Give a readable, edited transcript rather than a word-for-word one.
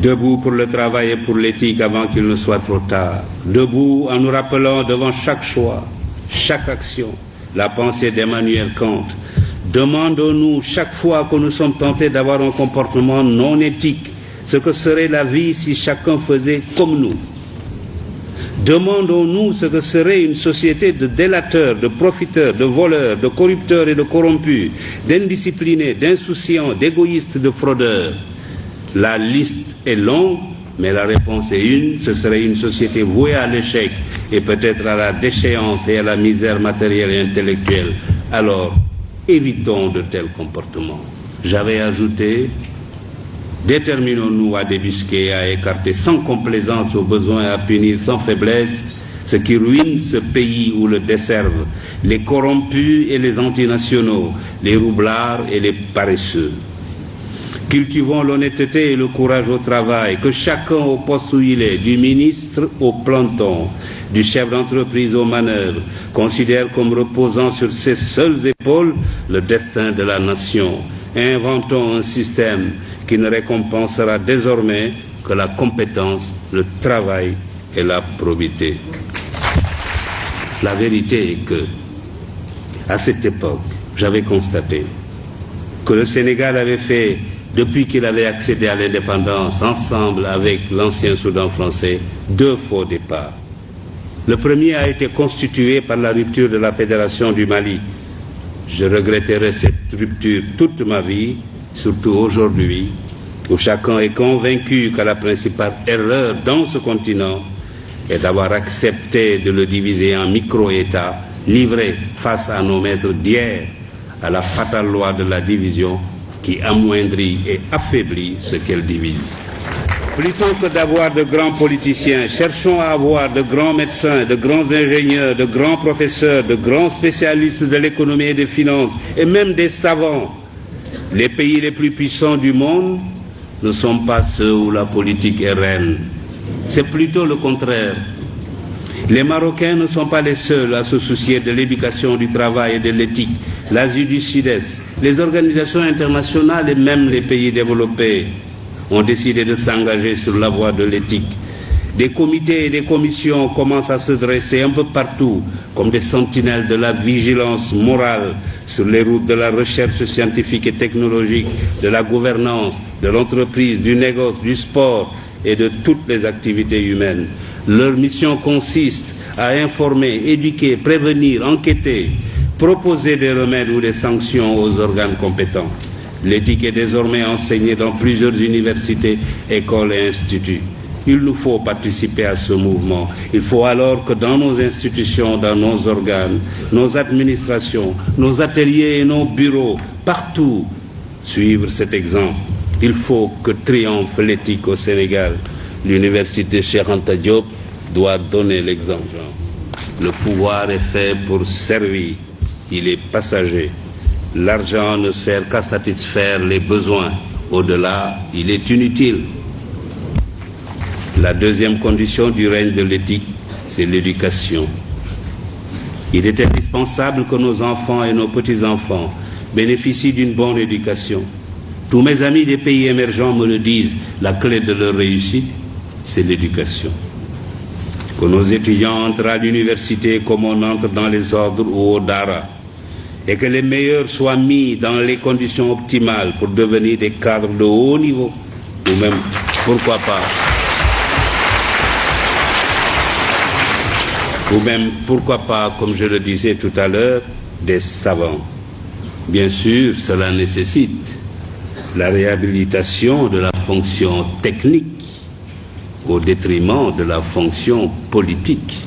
Debout pour le travail et pour l'éthique avant qu'il ne soit trop tard. Debout en nous rappelant devant chaque choix, chaque action, la pensée d'Emmanuel Kant. Demandons-nous chaque fois que nous sommes tentés d'avoir un comportement non éthique, ce que serait la vie si chacun faisait comme nous. Demandons-nous ce que serait une société de délateurs, de profiteurs, de voleurs, de corrupteurs et de corrompus, d'indisciplinés, d'insouciants, d'égoïstes, de fraudeurs. La liste est longue, mais la réponse est une, ce serait une société vouée à l'échec et peut-être à la déchéance et à la misère matérielle et intellectuelle. Alors, évitons de tels comportements. J'avais ajouté, déterminons-nous à débusquer et à écarter sans complaisance au besoin et à punir sans faiblesse ce qui ruine ce pays ou le desservent, les corrompus et les antinationaux, les roublards et les paresseux. Cultivons l'honnêteté et le courage au travail, que chacun au poste où il est, du ministre au planton, du chef d'entreprise aux manœuvres, considère comme reposant sur ses seules épaules le destin de la nation. Inventons un système qui ne récompensera désormais que la compétence, le travail et la probité. La vérité est que, à cette époque, j'avais constaté que le Sénégal avait fait, depuis qu'il avait accédé à l'indépendance, ensemble avec l'ancien Soudan français, 2 faux départs. Le premier a été constitué par la rupture de la Fédération du Mali. Je regretterai cette rupture toute ma vie, surtout aujourd'hui, où chacun est convaincu que la principale erreur dans ce continent est d'avoir accepté de le diviser en micro-États, livrés face à nos maîtres d'hier à la fatale loi de la division qui amoindrit et affaiblit ce qu'elle divise. Plutôt que d'avoir de grands politiciens, cherchons à avoir de grands médecins, de grands ingénieurs, de grands professeurs, de grands spécialistes de l'économie et des finances, et même des savants. Les pays les plus puissants du monde ne sont pas ceux où la politique est reine. C'est plutôt le contraire. Les Marocains ne sont pas les seuls à se soucier de l'éducation, du travail et de l'éthique. L'Asie du Sud-Est, les organisations internationales et même les pays développés ont décidé de s'engager sur la voie de l'éthique. Des comités et des commissions commencent à se dresser un peu partout comme des sentinelles de la vigilance morale sur les routes de la recherche scientifique et technologique, de la gouvernance, de l'entreprise, du négoce, du sport et de toutes les activités humaines. Leur mission consiste à informer, éduquer, prévenir, enquêter, proposer des remèdes ou des sanctions aux organes compétents. L'éthique est désormais enseignée dans plusieurs universités, écoles et instituts. Il nous faut participer à ce mouvement. Il faut alors que dans nos institutions, dans nos organes, nos administrations, nos ateliers et nos bureaux, partout, suivre cet exemple. Il faut que triomphe l'éthique au Sénégal. L'université Cheikh Anta Diop doit donner l'exemple. Le pouvoir est fait pour servir. Il est passager. L'argent ne sert qu'à satisfaire les besoins. Au-delà, il est inutile. La deuxième condition du règne de l'éthique, c'est l'éducation. Il est indispensable que nos enfants et nos petits-enfants bénéficient d'une bonne éducation. Tous mes amis des pays émergents me le disent, la clé de leur réussite, c'est l'éducation. Que nos étudiants entrent à l'université comme on entre dans les ordres ou au Dara, et que les meilleurs soient mis dans les conditions optimales pour devenir des cadres de haut niveau, ou même, pourquoi pas, comme je le disais tout à l'heure, des savants. Bien sûr, cela nécessite la réhabilitation de la fonction technique au détriment de la fonction politique.